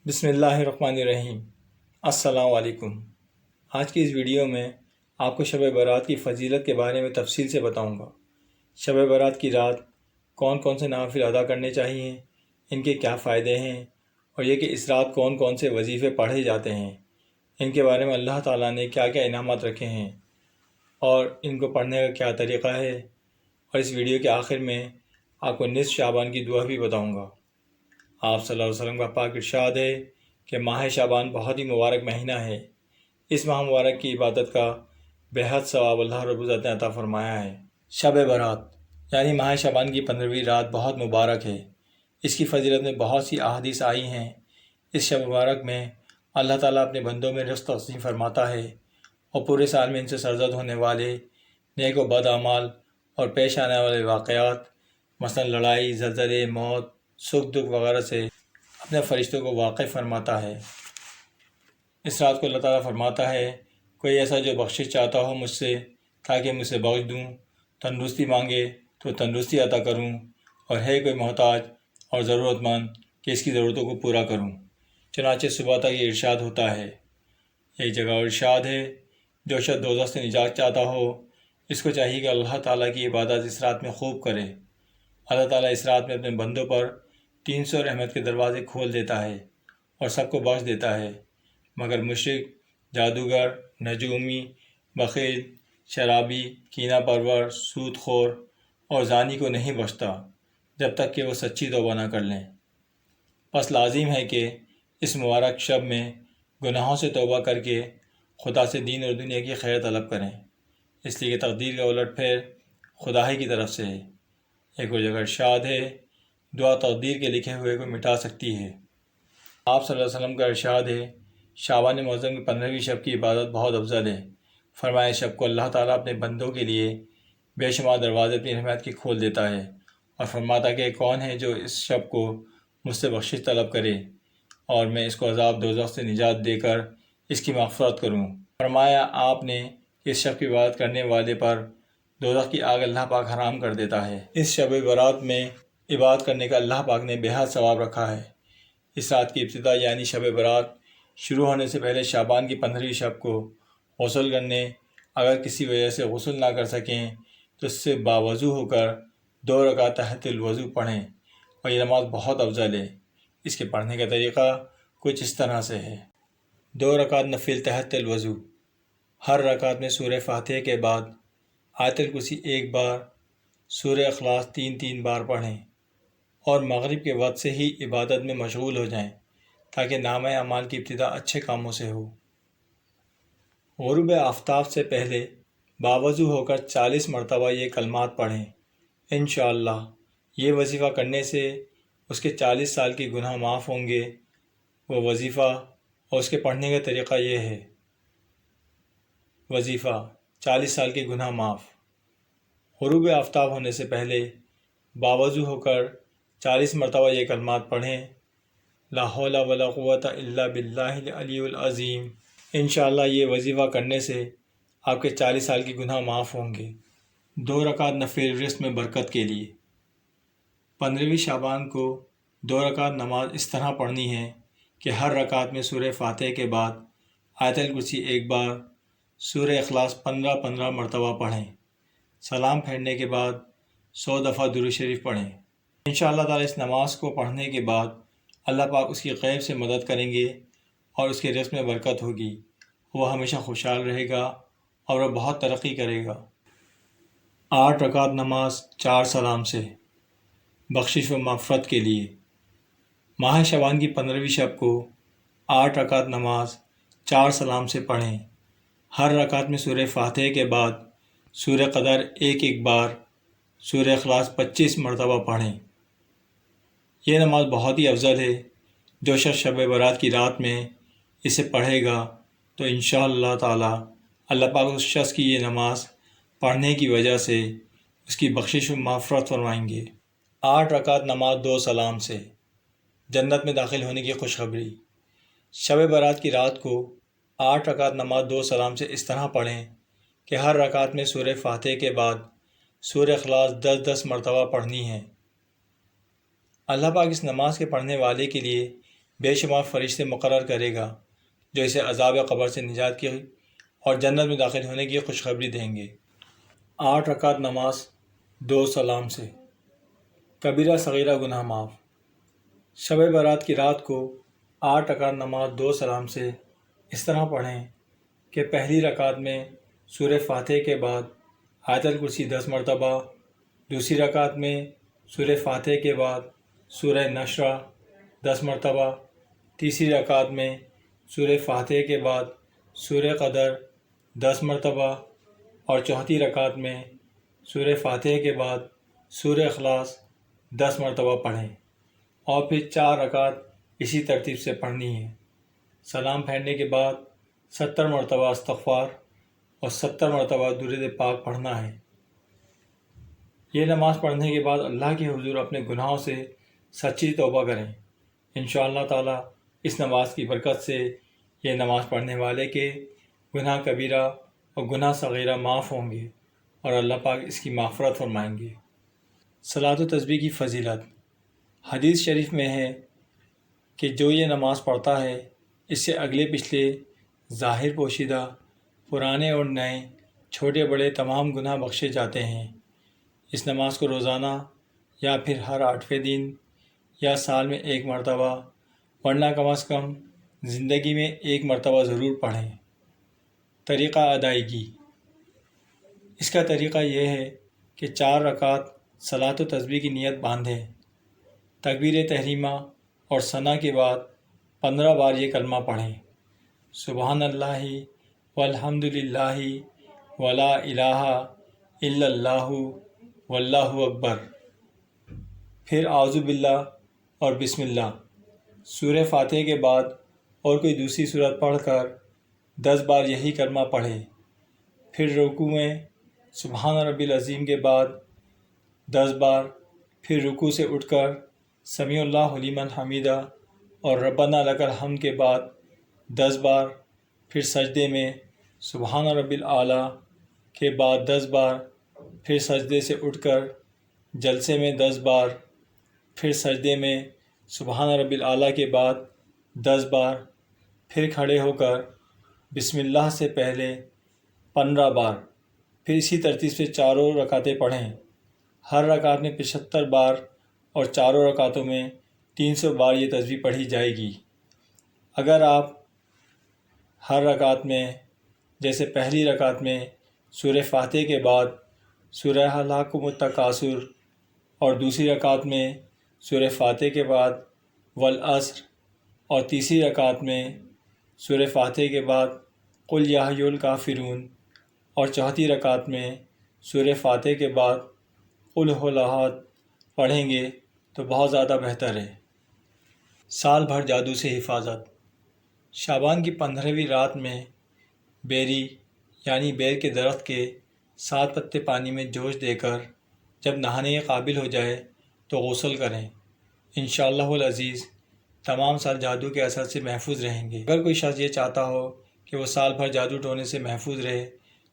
بسم اللہ الرحمن الرحیم۔ السلام علیکم۔ آج کی اس ویڈیو میں آپ کو شب برات کی فضیلت کے بارے میں تفصیل سے بتاؤں گا۔ شب برات کی رات کون کون سے نوافل ادا کرنے چاہیے، ان کے کیا فائدے ہیں، اور یہ کہ اس رات کون کون سے وظیفے پڑھے جاتے ہیں، ان کے بارے میں اللہ تعالیٰ نے کیا کیا انعامات رکھے ہیں اور ان کو پڑھنے کا کیا طریقہ ہے۔ اور اس ویڈیو کے آخر میں آپ کو نصف شعبان کی دعا بھی بتاؤں گا۔ آپ صلی اللہ علیہ وسلم کا پاک ارشاد ہے کہ ماہ شعبان بہت ہی مبارک مہینہ ہے۔ اس ماہ مبارک کی عبادت کا بہت ثواب اللہ رب العزت نے عطا فرمایا ہے۔ شب برات یعنی ماہ شعبان کی 15ویں رات بہت مبارک ہے۔ اس کی فضیلت میں بہت سی احادیث آئی ہیں۔ اس شب مبارک میں اللہ تعالیٰ اپنے بندوں میں رزق تقسیم فرماتا ہے اور پورے سال میں ان سے سرزد ہونے والے نیک و بد اعمال اور پیش آنے والے واقعات مثلا لڑائی، زلزلے، موت، سکھ دکھ وغیرہ سے اپنے فرشتوں کو واقف فرماتا ہے۔ اس رات کو اللہ تعالیٰ فرماتا ہے، کوئی ایسا جو بخشش چاہتا ہو مجھ سے تاکہ مجھ سے بخش دوں، تندرستی مانگے تو تندرستی عطا کروں، اور ہے کوئی محتاج اور ضرورت مند کہ اس کی ضرورتوں کو پورا کروں۔ چنانچہ صبح تک یہ ارشاد ہوتا ہے۔ ایک جگہ ارشاد ہے، جو شخص دوزخ سے نجات چاہتا ہو اس کو چاہیے کہ اللہ تعالیٰ کی عبادت اس رات میں خوب کرے۔ اللہ تعالیٰ اس رات میں اپنے بندوں پر 300 رحمت کے دروازے کھول دیتا ہے اور سب کو بخش دیتا ہے، مگر مشرک، جادوگر، نجومی، بخیل، شرابی، کینہ پرور، سود خور اور زانی کو نہیں بخشتا جب تک کہ وہ سچی توبہ نہ کر لیں۔ پس لازم ہے کہ اس مبارک شب میں گناہوں سے توبہ کر کے خدا سے دین اور دنیا کی خیر طلب کریں، اس لیے کہ تقدیر کا الٹ پھیر خدا ہی کی طرف سے ہے۔ ایک اور جگہ ارشاد ہے، دعا تقدیر کے لکھے ہوئے کو مٹا سکتی ہے۔ آپ صلی اللہ علیہ وسلم کا ارشاد ہے، شعبان معظم کی 15ویں شب کی عبادت بہت افضل ہے۔ فرمایا، شب کو اللہ تعالیٰ اپنے بندوں کے لیے بے شمار دروازے اپنی رحمت کی کھول دیتا ہے اور فرماتا کہ کون ہے جو اس شب کو مجھ سے بخشش طلب کرے اور میں اس کو عذاب دوزخ سے نجات دے کر اس کی مغفرت کروں۔ فرمایا آپ نے کہ اس شب کی عبادت کرنے والے پر دوزخ کی آگ اللہ پاک حرام کر دیتا ہے۔ اس شب برات میں عبادت کرنے کا اللہ پاک نے بے حد ثواب رکھا ہے۔ اس رات کی ابتدا یعنی شب برات شروع ہونے سے پہلے شعبان کی 15ویں شب کو غسل کرنے، اگر کسی وجہ سے غسل نہ کر سکیں تو اس سے باوضو ہو کر 2 رکعت تحت الوضو پڑھیں، اور یہ نماز بہت افضل ہے۔ اس کے پڑھنے کا طریقہ کچھ اس طرح سے ہے۔ 2 رکعت نفل تحت الوضو، ہر رکعت میں سورہ فاتحہ کے بعد آیت الکرسی 1 بار، سورہ اخلاص 3 بار پڑھیں، اور مغرب کے وقت سے ہی عبادت میں مشغول ہو جائیں تاکہ نامہ اعمال کی ابتدا اچھے کاموں سے ہو۔ غروب آفتاب سے پہلے باوضو ہو کر 40 مرتبہ یہ کلمات پڑھیں۔ انشاءاللہ یہ وظیفہ کرنے سے اس کے 40 سال کے گناہ معاف ہوں گے۔ وہ وظیفہ اور اس کے پڑھنے کا طریقہ یہ ہے۔ وظیفہ 40 سال کے گناہ معاف۔ غروب آفتاب ہونے سے پہلے باوضو ہو کر 40 مرتبہ یہ کلمات پڑھیں، لا حول ولا قوت الا باللہ العلی العظیم۔ انشاءاللہ یہ وظیفہ کرنے سے آپ کے 40 سال کے گناہ معاف ہوں گے۔ 2 رکعت نفل رزق میں برکت کے لیے۔ 15ویں شعبان کو 2 رکعت نماز اس طرح پڑھنی ہے کہ ہر رکعت میں سورہ فاتحہ کے بعد آیت الکرسی 1 بار، سورہ اخلاص 15 مرتبہ پڑھیں۔ سلام پھیرنے کے بعد 100 دفعہ درود شریف پڑھیں۔ انشاءاللہ تعالیٰ اس نماز کو پڑھنے کے بعد اللہ پاک اس کی غیب سے مدد کریں گے اور اس کے رزق میں برکت ہوگی۔ وہ ہمیشہ خوشحال رہے گا اور وہ بہت ترقی کرے گا۔ 8 رکعت نماز 4 سلام سے، بخشش و مغفرت کے لیے۔ ماہ شعبان کی 15ویں شب کو 8 رکعت نماز 4 سلام سے پڑھیں۔ ہر رکعت میں سورہ فاتحہ کے بعد سورہ قدر 1 بار، سورہ اخلاص 25 مرتبہ پڑھیں۔ یہ نماز بہت ہی افضل ہے۔ جو شخص شب برات کی رات میں اسے پڑھے گا تو انشاءاللہ تعالی اللہ پاک اس شخص کی یہ نماز پڑھنے کی وجہ سے اس کی بخشش و مغفرت فرمائیں گے۔ 8 رکعت نماز 2 سلام سے، جنت میں داخل ہونے کی خوشخبری۔ شب برات کی رات کو 8 رکعت نماز 2 سلام سے اس طرح پڑھیں کہ ہر رکعت میں سورہ فاتحہ کے بعد سورہ اخلاص 10 مرتبہ پڑھنی ہے۔ اللہ پاک اس نماز کے پڑھنے والے کے لیے بے شمار فرشتے مقرر کرے گا جو اسے عذاب قبر سے نجات کی اور جنت میں داخل ہونے کی خوشخبری دیں گے۔ 8 رکعت نماز 2 سلام سے۔ کبیرہ صغیرہ گناہ معاف۔ شب برات کی رات کو 8 رکعت نماز 2 سلام سے اس طرح پڑھیں کہ پہلی رکعت میں سورہ فاتحہ کے بعد آیت الکرسی 10 مرتبہ، دوسری رکعت میں سورہ فاتحہ کے بعد سورہ نشرہ 10 مرتبہ، تیسری رکعت میں سورہ فاتحہ کے بعد سورہ قدر 10 مرتبہ اور چوتھی رکعت میں سورہ فاتحہ کے بعد سورہ اخلاص 10 مرتبہ پڑھیں اور پھر 4 رکعت اسی ترتیب سے پڑھنی ہے۔ سلام پھیرنے کے بعد 70 مرتبہ استغفار اور 70 مرتبہ درود پاک پڑھنا ہے۔ یہ نماز پڑھنے کے بعد اللہ کے حضور اپنے گناہوں سے سچی توبہ کریں۔ انشاءاللہ تعالی اس نماز کی برکت سے یہ نماز پڑھنے والے کے گناہ کبیرہ اور گناہ صغیرہ معاف ہوں گے اور اللہ پاک اس کی مغفرت فرمائیں گے۔ صلاۃ و تسبیح کی فضیلت۔ حدیث شریف میں ہے کہ جو یہ نماز پڑھتا ہے اس سے اگلے پچھلے ظاہر پوشیدہ پرانے اور نئے چھوٹے بڑے تمام گناہ بخشے جاتے ہیں۔ اس نماز کو روزانہ یا پھر ہر 8ویں دن یا سال میں 1 مرتبہ ورنہ کم از کم زندگی میں 1 مرتبہ ضرور پڑھیں۔ طریقہ ادائیگی۔ اس کا طریقہ یہ ہے کہ 4 رکعت صلاۃ و تسبیح کی نیت باندھیں، تکبیر تحریمہ اور ثنا کے بعد 15 بار یہ کلمہ پڑھیں: سبحان اللہ والحمد للہ ولا الہ الا اللہ واللہ اکبر، پھر اعوذ باللہ اور بسم اللہ۔ سورہ فاتحہ کے بعد اور کوئی دوسری سورت پڑھ کر 10 بار یہی کلمہ پڑھیں، پھر رکوع میں سبحان ربی العظیم کے بعد 10 بار، پھر رکوع سے اٹھ کر سمیع اللہ لمن حمیدہ اور ربنا لک الحمد کے بعد 10 بار، پھر سجدے میں سبحان ربی الاعلیٰ کے بعد 10 بار، پھر سجدے سے اٹھ کر جلسے میں 10 بار، پھر سجدے میں سبحان ربی الاعلیٰ کے بعد 10 بار، پھر کھڑے ہو کر بسم اللہ سے پہلے 15 بار، پھر اسی ترتیب سے چاروں رکعتیں پڑھیں۔ ہر رکعت میں 75 بار اور چاروں رکعتوں میں 300 بار یہ تسبیح پڑھی جائے گی۔ اگر آپ ہر رکعت میں جیسے پہلی رکعت میں سورہ فاتحہ کے بعد سورہ الہاکم التکاثر اور دوسری رکعت میں سورہ فاتحہ کے بعد والعصر اور تیسری رکعت میں سورہ فاتحہ کے بعد قل یا ایھا الکافرون اور چوتھی رکعت میں سورہ فاتحہ کے بعد قل ھو الاحد پڑھیں گے تو بہت زیادہ بہتر ہے۔ سال بھر جادو سے حفاظت۔ شعبان کی 15ویں رات میں بیری یعنی بیر کے درخت کے 7 پتے پانی میں جوش دے کر جب نہانے کے قابل ہو جائے تو غسل کریں۔ انشاءاللہ العزیز تمام سال جادو کے اثر سے محفوظ رہیں گے۔ اگر کوئی شخص یہ چاہتا ہو کہ وہ سال بھر جادو ٹونے سے محفوظ رہے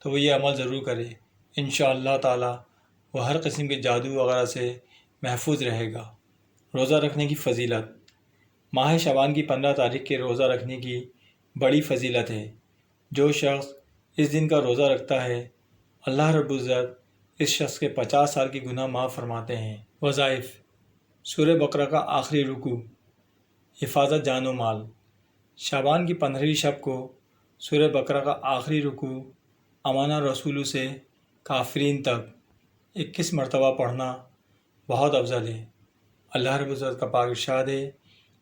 تو وہ یہ عمل ضرور کرے۔ انشاءاللہ تعالی وہ ہر قسم کے جادو وغیرہ سے محفوظ رہے گا۔ روزہ رکھنے کی فضیلت۔ ماہ شعبان کی 15 تاریخ کے روزہ رکھنے کی بڑی فضیلت ہے۔ جو شخص اس دن کا روزہ رکھتا ہے اللہ رب العزت اس شخص کے 50 سال کی گناہ معاف فرماتے ہیں۔ وظائف۔ سورہ بقرہ کا آخری رکوع، حفاظت جان و مال۔ شعبان کی 15ویں شب کو سورہ بقرہ کا آخری رکوع امانہ رسولو سے کافرین تک 21 مرتبہ پڑھنا بہت افضل ہے۔ اللہ رب العزت کا پاک ارشاد ہے،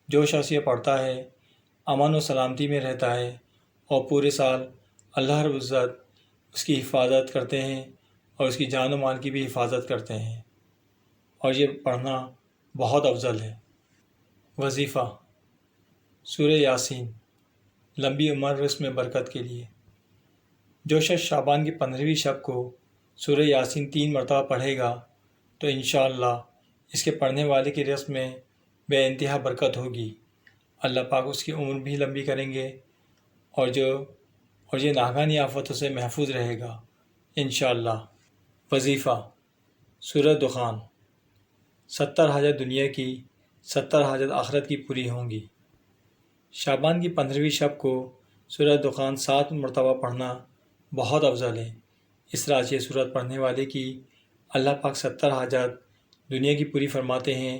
جو شخص یہ پڑھتا ہے امن و سلامتی میں رہتا ہے اور پورے سال اللہ رب العزت اس کی حفاظت کرتے ہیں اور اس کی جان و مال کی بھی حفاظت کرتے ہیں، اور یہ پڑھنا بہت افضل ہے۔ وظیفہ۔ سورہ یاسین، لمبی عمر اس میں برکت کے لیے۔ جو شخص شعبان کی 15ویں شب کو سورہ یاسین 3 مرتبہ پڑھے گا تو انشاءاللہ اس کے پڑھنے والے کی رزق میں بے انتہا برکت ہوگی۔ اللہ پاک اس کی عمر بھی لمبی کریں گے اور یہ ناگہانی آفتوں سے محفوظ رہے گا انشاءاللہ۔ وظیفہ۔ سورہ دخان۔ 70 حاجت دنیا کی، 70 حاجت آخرت کی پوری ہوں گی۔ شعبان کی 15ویں شب کو سورہ دخان 7 مرتبہ پڑھنا بہت افضل ہے۔ اس طرح یہ سورت پڑھنے والے کی اللہ پاک 70 حاجات دنیا کی پوری فرماتے ہیں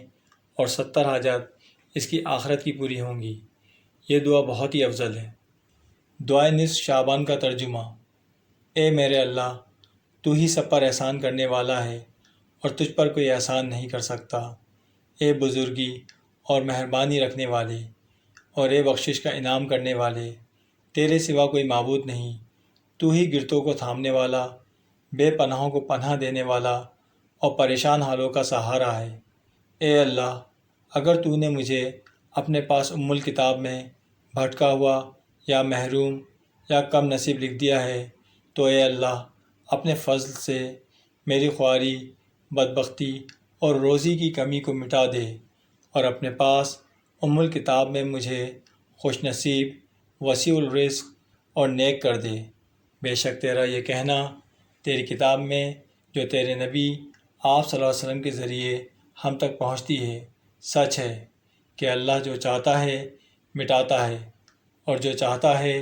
اور 70 حاجات اس کی آخرت کی پوری ہوں گی۔ یہ دعا بہت ہی افضل ہے۔ دعائے نصف شعبان کا ترجمہ: اے میرے اللہ، تو ہی سب پر احسان کرنے والا ہے اور تجھ پر کوئی احسان نہیں کر سکتا۔ اے بزرگی اور مہربانی رکھنے والے اور اے بخشش کا انعام کرنے والے، تیرے سوا کوئی معبود نہیں۔ تو ہی گرتوں کو تھامنے والا، بے پناہوں کو پناہ دینے والا اور پریشان حالوں کا سہارا ہے۔ اے اللہ، اگر تو نے مجھے اپنے پاس الکتاب میں بھٹکا ہوا یا محروم یا کم نصیب لکھ دیا ہے تو اے اللہ اپنے فضل سے میری خواری، بدبختی اور روزی کی کمی کو مٹا دے اور اپنے پاس الکتاب میں مجھے خوش نصیب، وسیع الرزق اور نیک کر دے۔ بے شک تیرا یہ کہنا تیری کتاب میں جو تیرے نبی آپ صلی اللہ علیہ وسلم کے ذریعے ہم تک پہنچتی ہے سچ ہے کہ اللہ جو چاہتا ہے مٹاتا ہے اور جو چاہتا ہے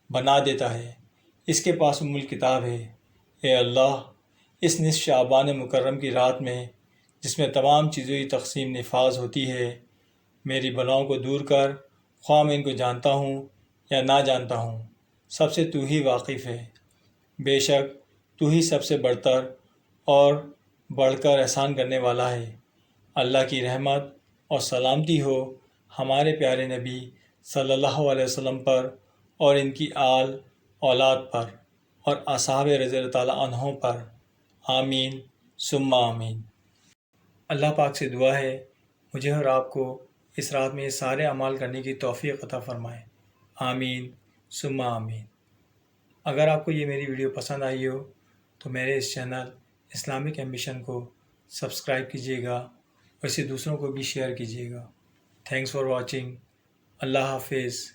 بنا دیتا ہے۔ اس کے پاس الکتاب ہے۔ اے اللہ، اس نصف شعبان مکرم کی رات میں جس میں تمام چیزوں کی تقسیم نفاذ ہوتی ہے، میری بلاؤں کو دور کر، خواہ میں ان کو جانتا ہوں یا نہ جانتا ہوں، سب سے تو ہی واقف ہے۔ بے شک تو ہی سب سے برتر اور بڑھ کر احسان کرنے والا ہے۔ اللہ کی رحمت اور سلامتی ہو ہمارے پیارے نبی صلی اللہ علیہ وسلم پر اور ان کی آل اولاد پر اور اصحاب رضی اللہ تعالیٰ عنہوں پر، آمین ثم آمین۔ اللہ پاک سے دعا ہے مجھے اور آپ کو اس رات میں یہ سارے اعمال کرنے کی توفیق عطا فرمائے، آمین ثم آمین۔ اگر آپ کو یہ میری ویڈیو پسند آئی ہو تو میرے اس چینل اسلامک ایمبیشن کو سبسکرائب کیجیے گا اور اسے دوسروں کو بھی شیئر کیجیے گا۔ Thanks for watching. اللہ حافظ۔